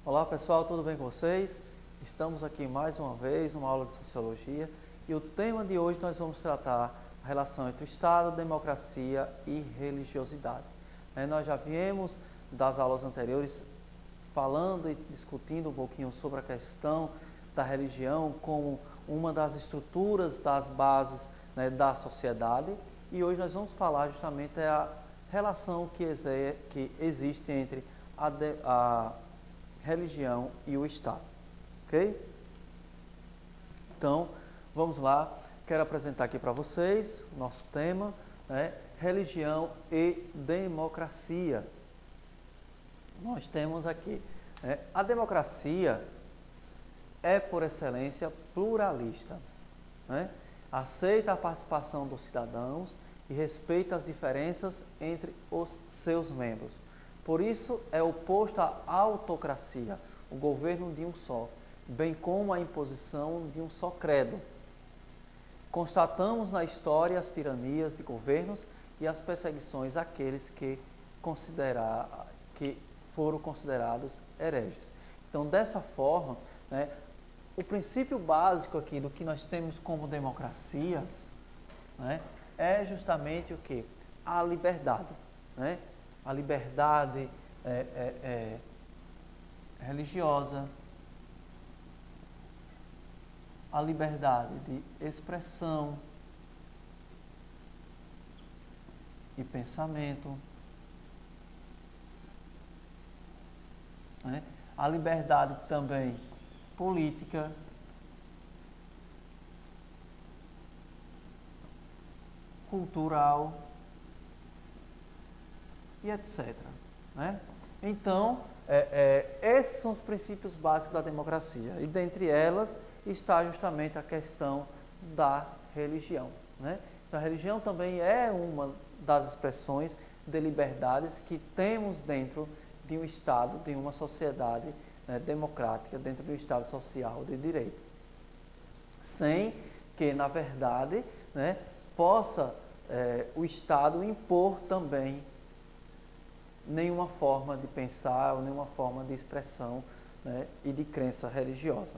Olá pessoal, tudo bem com vocês? Estamos aqui mais uma vez numa aula de Sociologia e o tema de hoje nós vamos tratar a relação entre o Estado, democracia e religiosidade. Nós já viemos das aulas anteriores falando e discutindo um pouquinho sobre a questão da religião como uma das estruturas, das bases, da sociedade, e hoje nós vamos falar justamente a relação que existe entre a religião e o Estado, ok? Então, vamos lá, quero apresentar aqui para vocês o nosso tema, religião e democracia. Nós temos aqui, a democracia é, por excelência, pluralista, aceita a participação dos cidadãos e respeita as diferenças entre os seus membros. Por isso, é oposto à autocracia, o governo de um só, bem como a imposição de um só credo. Constatamos na história as tiranias de governos e as perseguições àqueles que foram considerados hereges. Então, dessa forma, o princípio básico aqui do que nós temos como democracia, é justamente o quê? A liberdade, a liberdade religiosa, a liberdade de expressão e pensamento, a liberdade também política, cultural e etc. Então, esses são os princípios básicos da democracia, e dentre elas está justamente a questão da religião. Então, a religião também é uma das expressões de liberdades que temos dentro de um Estado, de uma sociedade democrática, dentro de um Estado social de direito, sem que, na verdade, possa o Estado impor também nenhuma forma de pensar ou nenhuma forma de expressão e de crença religiosa.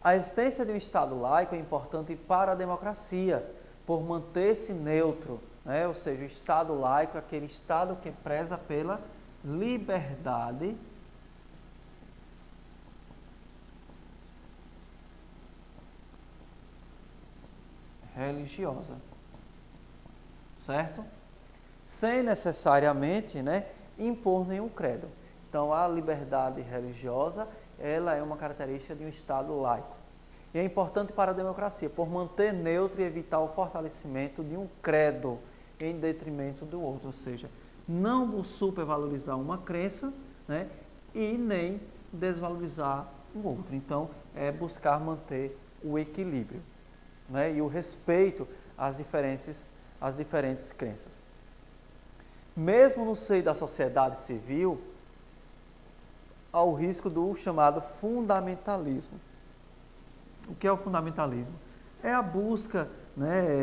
A existência de um Estado laico é importante para a democracia, por manter-se neutro, ou seja, o Estado laico é aquele Estado que preza pela liberdade religiosa, certo? Sem necessariamente impor nenhum credo. Então, a liberdade religiosa, ela é uma característica de um Estado laico. E é importante para a democracia, por manter neutro e evitar o fortalecimento de um credo em detrimento do outro, ou seja, não supervalorizar uma crença e nem desvalorizar o outro. Então, é buscar manter o equilíbrio e o respeito às diferentes crenças. Mesmo no seio da sociedade civil, há o risco do chamado fundamentalismo. O que é o fundamentalismo? É a busca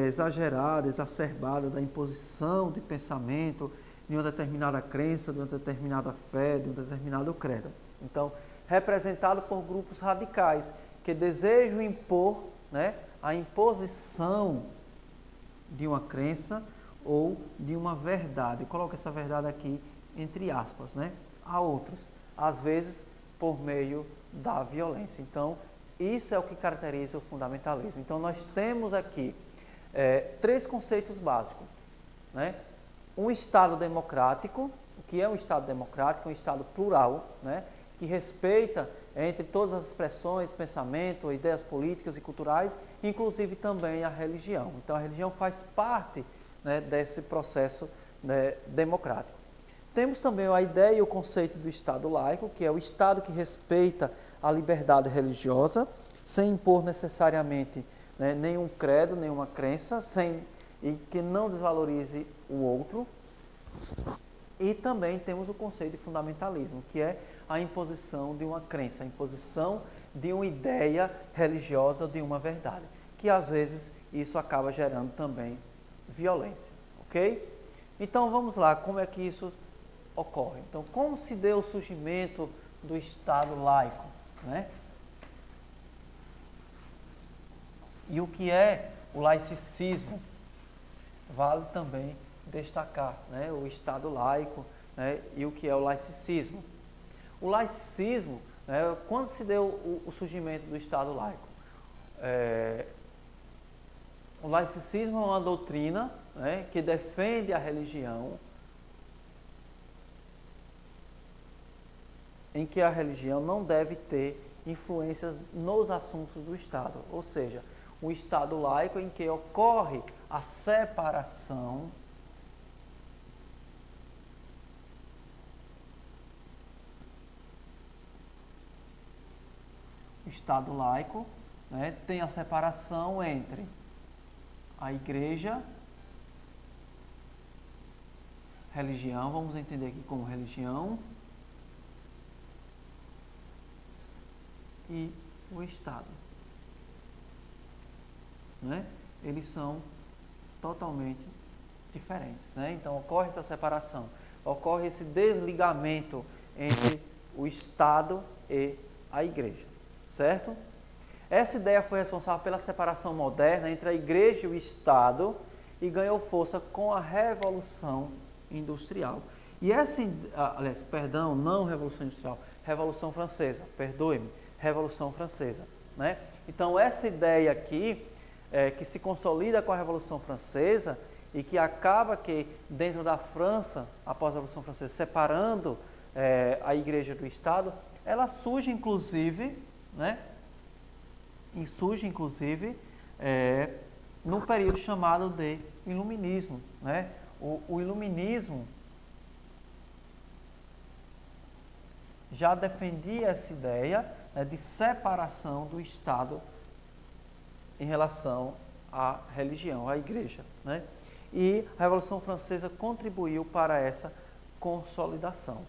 exagerada, exacerbada da imposição de pensamento de uma determinada crença, de uma determinada fé, de um determinado credo. Então, representado por grupos radicais que desejam impor a imposição de uma crença ou de uma verdade. Coloca essa verdade aqui entre aspas, a outros, às vezes por meio da violência. Então, isso é o que caracteriza o fundamentalismo. Então, nós temos aqui três conceitos básicos. Um Estado democrático. O que é um Estado democrático? Um Estado plural, que respeita entre todas as expressões, pensamento, ideias políticas e culturais, inclusive também a religião. Então, a religião faz parte desse processo democrático. Temos também a ideia e o conceito do Estado laico, que é o Estado que respeita a liberdade religiosa, sem impor necessariamente nenhum credo, nenhuma crença, e que não desvalorize o outro. E também temos o conceito de fundamentalismo, que é a imposição de uma crença, a imposição de uma ideia religiosa, de uma verdade, que às vezes isso acaba gerando também violência, ok? Então vamos lá, como é que isso ocorre? Então, como se deu o surgimento do Estado laico, né? E o que é o laicismo? Vale também destacar, né, o Estado laico, né, e o que é o laicismo. O laicismo, né, quando se deu o surgimento do Estado laico? O laicismo é uma doutrina, né, que defende a religião, em que a religião não deve ter influências nos assuntos do Estado, ou seja, um Estado laico em que ocorre a separação Estado laico, né, tem a separação entre a igreja, religião, vamos entender aqui como religião, e o Estado, né? Eles são totalmente diferentes, né? Então ocorre essa separação, ocorre esse desligamento entre o Estado e a igreja, certo? Essa ideia foi responsável pela separação moderna entre a igreja e o Estado e ganhou força com a Revolução Industrial. E essa, aliás, perdão, não Revolução Industrial, Revolução Francesa, perdoe-me, Revolução Francesa, né? Então essa ideia aqui, que se consolida com a Revolução Francesa e que acaba que dentro da França, após a Revolução Francesa, separando a igreja do Estado, ela surge inclusive, né? E surge inclusive no período chamado de Iluminismo, né? O Iluminismo já defendia essa ideia, né, de separação do Estado em relação à religião, à igreja, né? E a Revolução Francesa contribuiu para essa consolidação.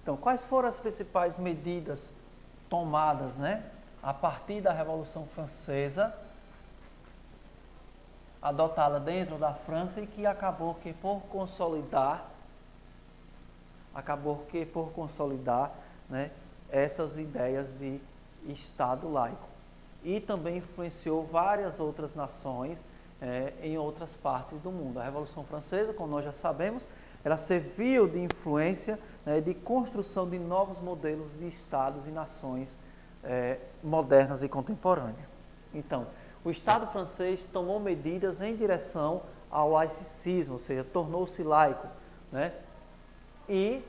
Então, quais foram as principais medidas tomadas, né, a partir da Revolução Francesa, adotada dentro da França e que acabou que por consolidar, né, essas ideias de Estado laico. E também influenciou várias outras nações em outras partes do mundo. A Revolução Francesa, como nós já sabemos, ela serviu de influência, né, de construção de novos modelos de estados e nações modernas e contemporâneas. Então, o Estado francês tomou medidas em direção ao laicismo, ou seja, tornou-se laico, né? E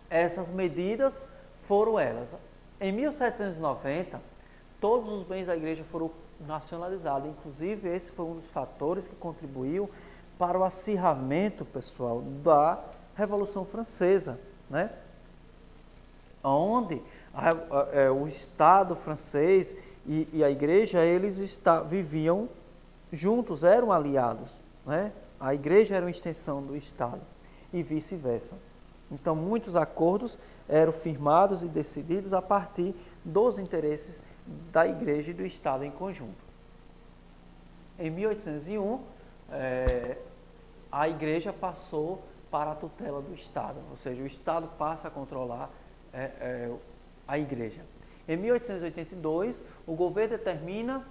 essas medidas foram elas. Em 1790, todos os bens da igreja foram nacionalizados, inclusive esse foi um dos fatores que contribuiu para o acirramento, pessoal, da Revolução Francesa, né? Onde o Estado francês e a igreja, eles viviam juntos, eram aliados, né? A igreja era uma extensão do Estado e vice-versa. Então, muitos acordos eram firmados e decididos a partir dos interesses da igreja e do Estado em conjunto. Em 1801, a igreja passou para a tutela do Estado, ou seja, o Estado passa a controlar a igreja. Em 1882, o governo determina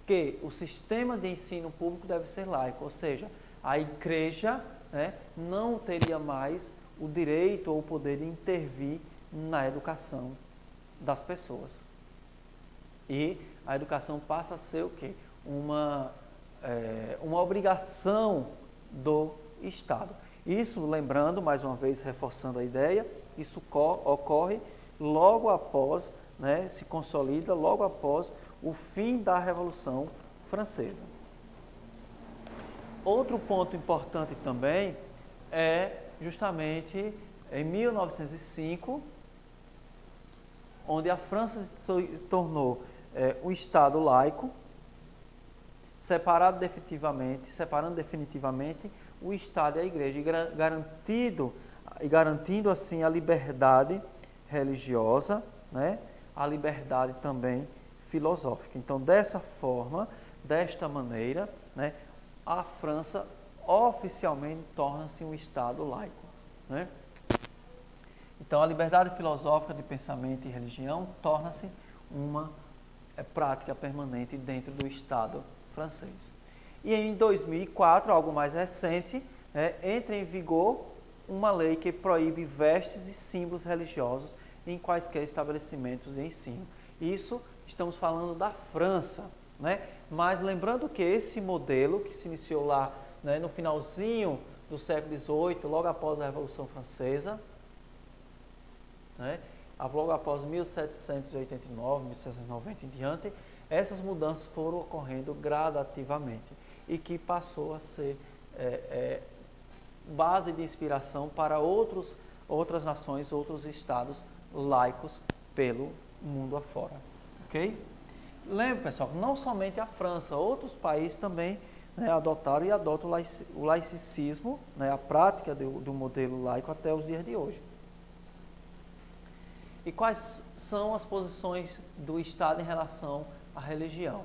que o sistema de ensino público deve ser laico, ou seja, a igreja, né, não teria mais o direito ou o poder de intervir na educação das pessoas. E a educação passa a ser o quê? Uma obrigação do Estado. Isso, lembrando, mais uma vez, reforçando a ideia, isso ocorre logo após, né, se consolida logo após o fim da Revolução Francesa. Outro ponto importante também é justamente em 1905, onde a França se tornou um Estado laico, separando definitivamente o Estado e a Igreja, e garantindo assim a liberdade religiosa, né? A liberdade também filosófica. Então, desta maneira, né, a França oficialmente torna-se um Estado laico, né? Então, a liberdade filosófica de pensamento e religião torna-se uma prática permanente dentro do Estado francês. E em 2004, algo mais recente, entra em vigor uma lei que proíbe vestes e símbolos religiosos em quaisquer estabelecimentos de ensino. Isso, estamos falando da França, né? Mas lembrando que esse modelo, que se iniciou lá, né, no finalzinho do século XVIII, logo após a Revolução Francesa, né, logo após 1789, 1790 em diante, essas mudanças foram ocorrendo gradativamente e que passou a ser base de inspiração para outras nações, outros estados laicos pelo mundo afora. Ok? Lembre, pessoal, não somente a França, outros países também, né, adotaram e adotam o laicismo, né, a prática do modelo laico até os dias de hoje. E quais são as posições do Estado em relação à religião?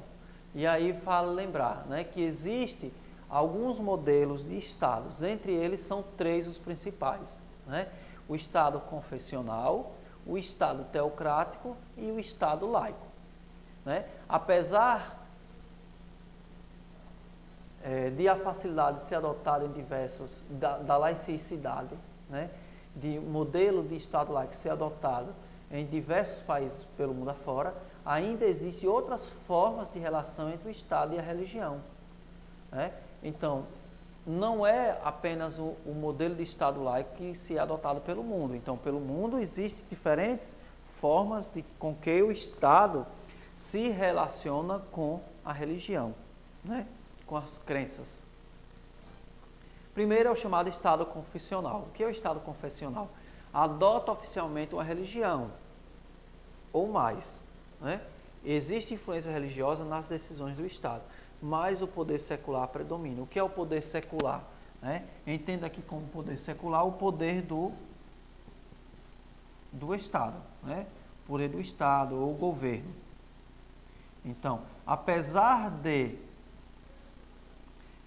E aí vale lembrar, né, que existe alguns modelos de Estados, entre eles são 3 os principais, né? O Estado confessional, o Estado teocrático e o Estado laico, né? Apesar de a facilidade de ser adotada em diversos, da laicidade, né, de modelo de Estado laico ser adotado em diversos países pelo mundo afora, ainda existem outras formas de relação entre o Estado e a religião, né? Então, não é apenas o modelo de Estado laico que se é adotado pelo mundo. Então, pelo mundo existem diferentes formas com que o Estado se relaciona com a religião, né? Com as crenças. Primeiro é o chamado Estado confessional. O que é o Estado confessional? Adota oficialmente uma religião, ou mais, né? Existe influência religiosa nas decisões do Estado, mas o poder secular predomina. O que é o poder secular? Né? Entenda aqui como poder secular o poder do Estado, né? O poder do Estado ou governo. Então, apesar de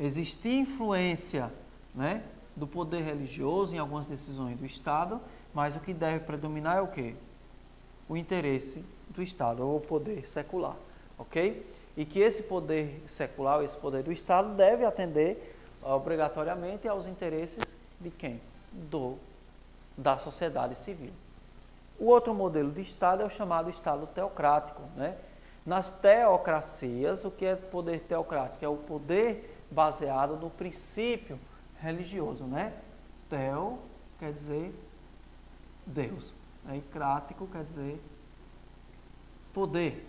existir influência, né, do poder religioso em algumas decisões do Estado, mas o que deve predominar é o quê? O interesse do Estado, ou o poder secular, ok? E que esse poder secular, esse poder do Estado, deve atender obrigatoriamente aos interesses de quem? Da sociedade civil. O outro modelo de Estado é o chamado Estado teocrático, né? Nas teocracias, o que é poder teocrático? É o poder baseado no princípio religioso, né? Teo quer dizer Deus, né? E crático quer dizer poder,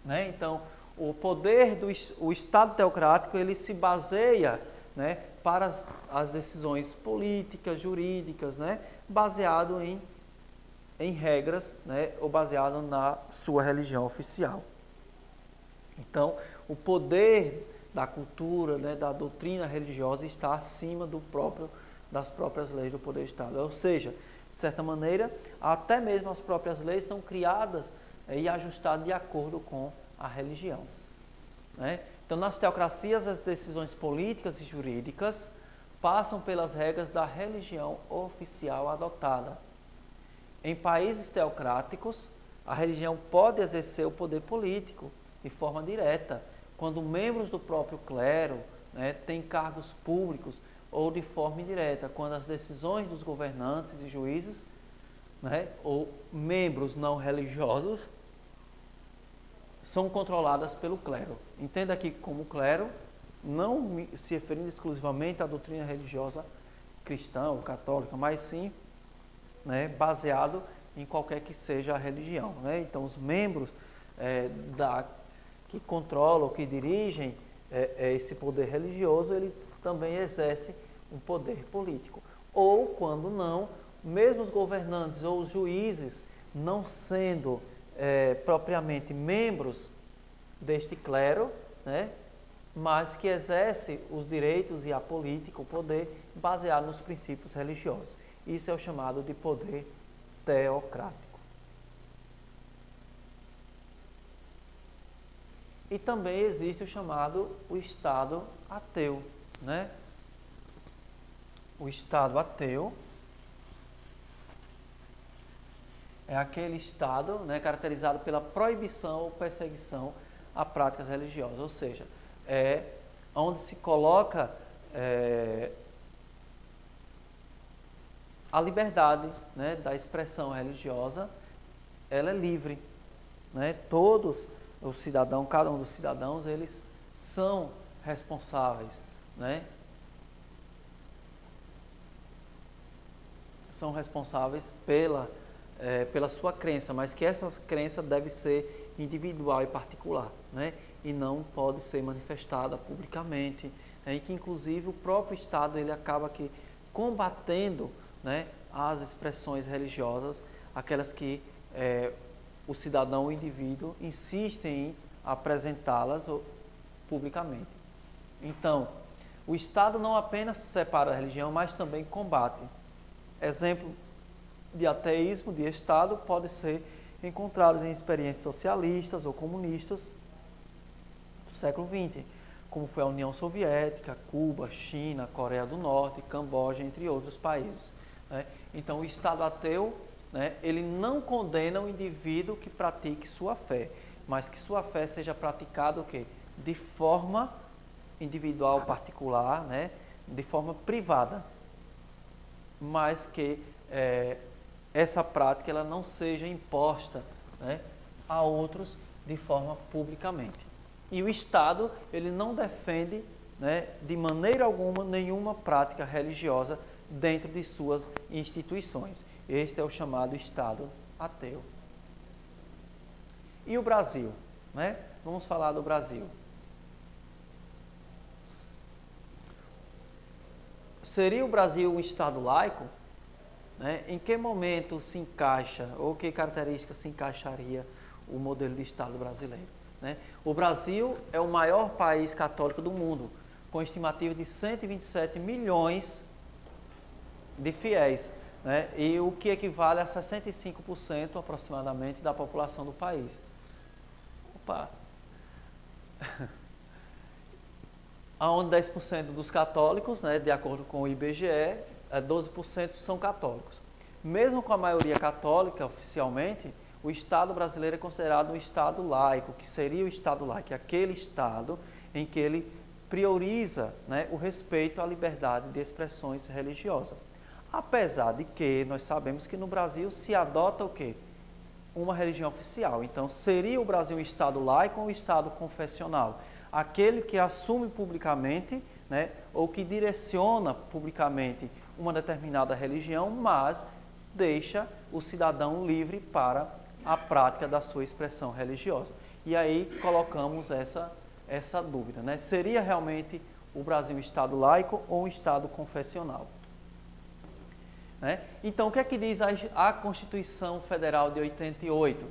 né? Então, o Estado teocrático, ele se baseia, né, para as decisões políticas, jurídicas, né, baseado em regras, né, ou baseado na sua religião oficial. Então, o poder da cultura, né, da doutrina religiosa está acima das próprias leis do poder do Estado. Ou seja, de certa maneira, até mesmo as próprias leis são criadas e ajustadas de acordo com a religião, né? Então, nas teocracias, as decisões políticas e jurídicas passam pelas regras da religião oficial adotada. Em países teocráticos, a religião pode exercer o poder político de forma direta, quando membros do próprio clero, né, têm cargos públicos, ou de forma indireta, quando as decisões dos governantes e juízes, né, ou membros não religiosos, são controladas pelo clero. Entenda aqui como clero, não se referindo exclusivamente à doutrina religiosa cristã ou católica, mas sim, né, baseado em qualquer que seja a religião, né? Então, os membros que controlam, que dirigem esse poder religioso, eles também exercem um poder político. Ou, quando não, mesmo os governantes ou os juízes, não sendo propriamente membros deste clero, né, mas que exerce os direitos e a política, o poder, baseado nos princípios religiosos. Isso é o chamado de poder teocrático. E também existe o chamado o Estado ateu, né? O Estado ateu é aquele Estado, né, caracterizado pela proibição ou perseguição a práticas religiosas, ou seja, é onde se coloca a liberdade, né, da expressão religiosa, ela é livre, né? Todos os cidadãos, cada um dos cidadãos, eles são responsáveis, né? São responsáveis pela sua crença, mas que essa crença deve ser individual e particular, né? E não pode ser manifestada publicamente, né? E que inclusive o próprio Estado ele acaba aqui combatendo, né, as expressões religiosas, aquelas que o cidadão, o indivíduo, insistem em apresentá-las publicamente. Então, o Estado não apenas separa a religião, mas também combate. Exemplo de ateísmo de Estado pode ser encontrados em experiências socialistas ou comunistas do século XX, como foi a União Soviética, Cuba, China, Coreia do Norte, Camboja, entre outros países, né? Então, o Estado ateu, né, ele não condena o indivíduo que pratique sua fé, mas que sua fé seja praticada o quê? De forma individual, particular, né, de forma privada, mas que essa prática ela não seja imposta, né, a outros de forma publicamente. E o Estado ele não defende, né, de maneira alguma nenhuma prática religiosa dentro de suas instituições. Este é o chamado Estado ateu. E o Brasil, né? Vamos falar do Brasil. Seria o Brasil um Estado laico? Né? Em que momento se encaixa, ou que característica se encaixaria o modelo de Estado brasileiro? Né? O Brasil é o maior país católico do mundo, com estimativa de 127 milhões de fiéis, né? E o que equivale a 65% aproximadamente da população do país. Opa! Onde 10% dos católicos, né, de acordo com o IBGE, 12% são católicos. Mesmo com a maioria católica oficialmente, o Estado brasileiro é considerado um Estado laico, que seria o Estado laico, aquele Estado em que ele prioriza, né, o respeito à liberdade de expressões religiosas. Apesar de que nós sabemos que no Brasil se adota o quê? Uma religião oficial. Então, seria o Brasil um Estado laico ou um Estado confessional? Aquele que assume publicamente, né, ou que direciona publicamente uma determinada religião, mas deixa o cidadão livre para a prática da sua expressão religiosa. E aí colocamos essa dúvida, né? Seria realmente o Brasil um Estado laico ou um Estado confessional? Né? Então, o que é que diz a Constituição Federal de 88?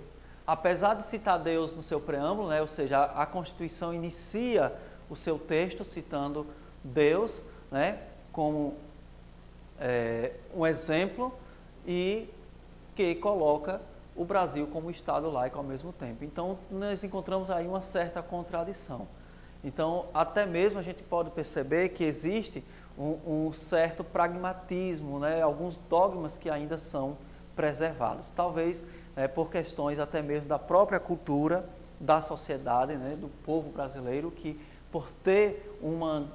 Apesar de citar Deus no seu preâmbulo, né, ou seja, a Constituição inicia o seu texto citando Deus, né, como um exemplo e que coloca o Brasil como Estado laico ao mesmo tempo. Então, nós encontramos aí uma certa contradição. Então, até mesmo a gente pode perceber que existe um certo pragmatismo, né? Alguns dogmas que ainda são preservados. Talvez por questões até mesmo da própria cultura, da sociedade, né? Do povo brasileiro, que por ter uma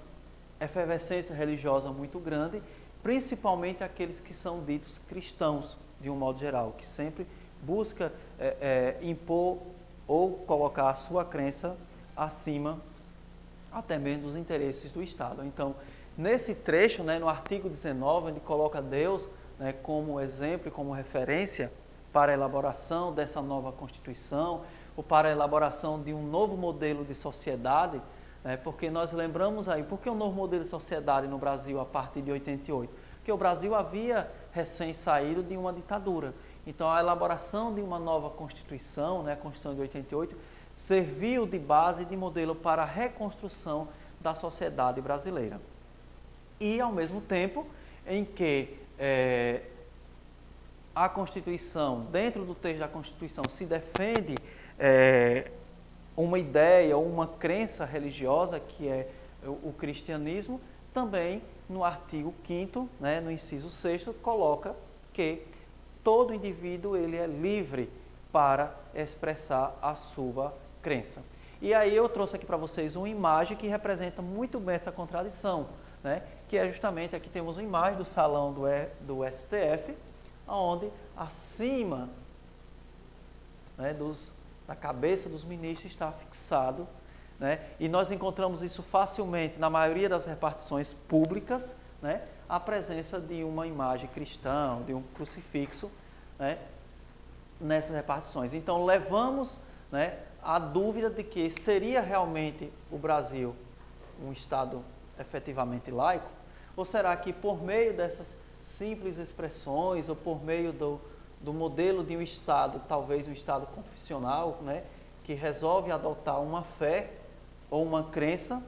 efervescência religiosa muito grande, principalmente aqueles que são ditos cristãos, de um modo geral, que sempre busca impor ou colocar a sua crença acima até mesmo dos interesses do Estado. Então, nesse trecho, né, no artigo 19, ele coloca Deus, né, como exemplo e como referência para a elaboração dessa nova Constituição, ou para a elaboração de um novo modelo de sociedade, né, porque nós lembramos aí, por que um novo modelo de sociedade no Brasil a partir de 88? Porque o Brasil havia recém saído de uma ditadura. Então, a elaboração de uma nova Constituição, né, a Constituição de 88, serviu de base e de modelo para a reconstrução da sociedade brasileira. E, ao mesmo tempo em que a Constituição, dentro do texto da Constituição, se defende uma ideia ou uma crença religiosa, que é o cristianismo, também no artigo 5º, né, no inciso 6º, coloca que todo indivíduo ele é livre para expressar a sua crença. E aí eu trouxe aqui para vocês uma imagem que representa muito bem essa contradição, né, que é justamente, aqui temos uma imagem do salão do STF, onde acima, né, da cabeça dos ministros está fixado, né, e nós encontramos isso facilmente na maioria das repartições públicas, né, a presença de uma imagem cristã, de um crucifixo, né, nessas repartições. Então levamos, né, a dúvida de que seria realmente o Brasil um Estado efetivamente laico, ou será que por meio dessas simples expressões ou por meio do modelo de um Estado, talvez um Estado confessional, né, que resolve adotar uma fé ou uma crença,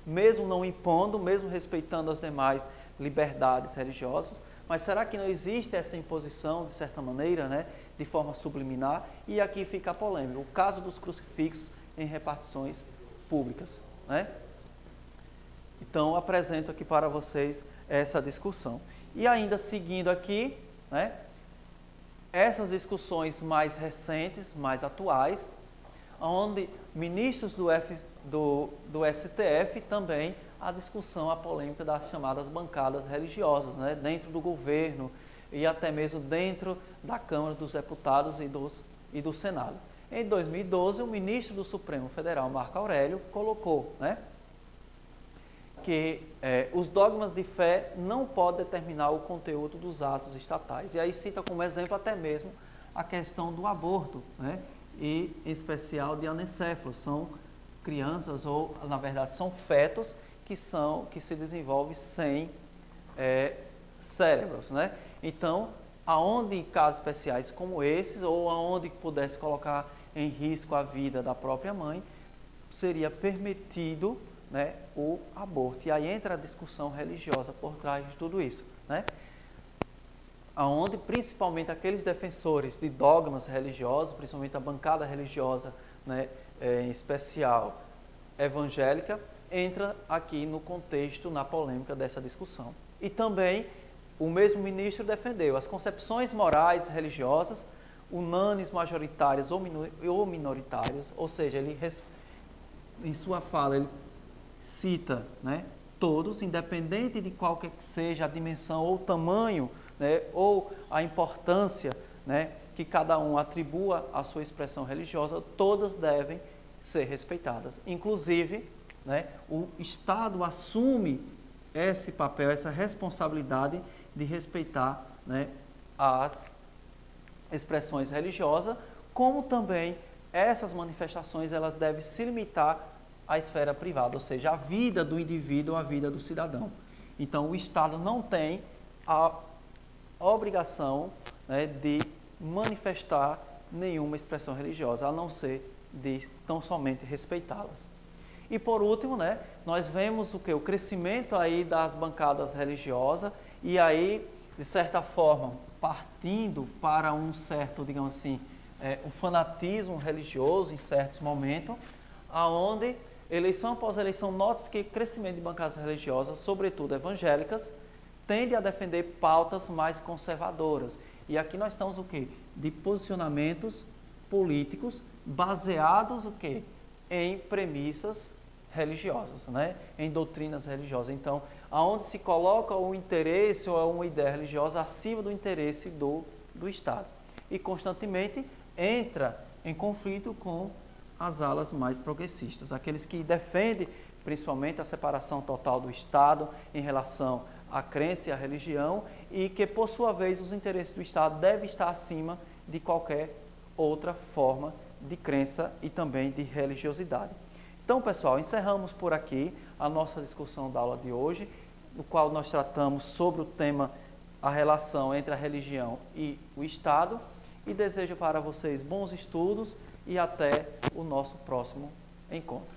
mesmo não impondo, mesmo respeitando as demais liberdades religiosas, mas será que não existe essa imposição, de certa maneira, né, de forma subliminar? E aqui fica a polêmica, o caso dos crucifixos em repartições públicas, né? Então, apresento aqui para vocês essa discussão. E ainda seguindo aqui, né, essas discussões mais recentes, mais atuais, onde ministros do STF também a discussão, a polêmica das chamadas bancadas religiosas, né, dentro do governo e até mesmo dentro da Câmara dos Deputados e do Senado. Em 2012, o ministro do Supremo Federal, Marco Aurélio, colocou, né, que os dogmas de fé não podem determinar o conteúdo dos atos estatais. E aí cita como exemplo até mesmo a questão do aborto, né, e em especial de anencéfalos, são crianças ou, na verdade, são fetos que se desenvolvem sem cérebros, né? Então, aonde em casos especiais como esses, ou aonde pudesse colocar em risco a vida da própria mãe, seria permitido, né, o aborto. E aí entra a discussão religiosa por trás de tudo isso, né? Aonde principalmente aqueles defensores de dogmas religiosos, principalmente a bancada religiosa, né, em especial evangélica, entra aqui no contexto, na polêmica dessa discussão. E também o mesmo ministro defendeu as concepções morais religiosas, unânimes, majoritárias ou minoritárias, ou seja, ele, em sua fala, ele cita, né, todos, independente de qualquer que seja a dimensão ou o tamanho, né, ou a importância, né, que cada um atribua à sua expressão religiosa, todas devem ser respeitadas. Inclusive, né, o Estado assume esse papel, essa responsabilidade de respeitar, né, as expressões religiosas, como também essas manifestações elas devem se limitar à esfera privada, ou seja, a vida do indivíduo, a vida do cidadão. Então, o Estado não tem a obrigação, né, de manifestar nenhuma expressão religiosa, a não ser de tão somente respeitá-las. E por último, né, nós vemos o crescimento aí das bancadas religiosas e aí, de certa forma, partindo para um certo, digamos assim, um fanatismo religioso em certos momentos, aonde eleição após eleição nota-se que o crescimento de bancadas religiosas, sobretudo evangélicas, tende a defender pautas mais conservadoras. E aqui nós estamos o quê? De posicionamentos políticos baseados o quê? Em premissas religiosas, né? Em doutrinas religiosas. Então, aonde se coloca o interesse ou uma ideia religiosa acima do interesse do Estado. E constantemente entra em conflito com as alas mais progressistas, aqueles que defendem principalmente a separação total do Estado em relação à crença e à religião e que, por sua vez, os interesses do Estado devem estar acima de qualquer outra forma de crença e também de religiosidade. Então, pessoal, encerramos por aqui a nossa discussão da aula de hoje, no qual nós tratamos sobre o tema a relação entre a religião e o Estado, e desejo para vocês bons estudos e até o nosso próximo encontro.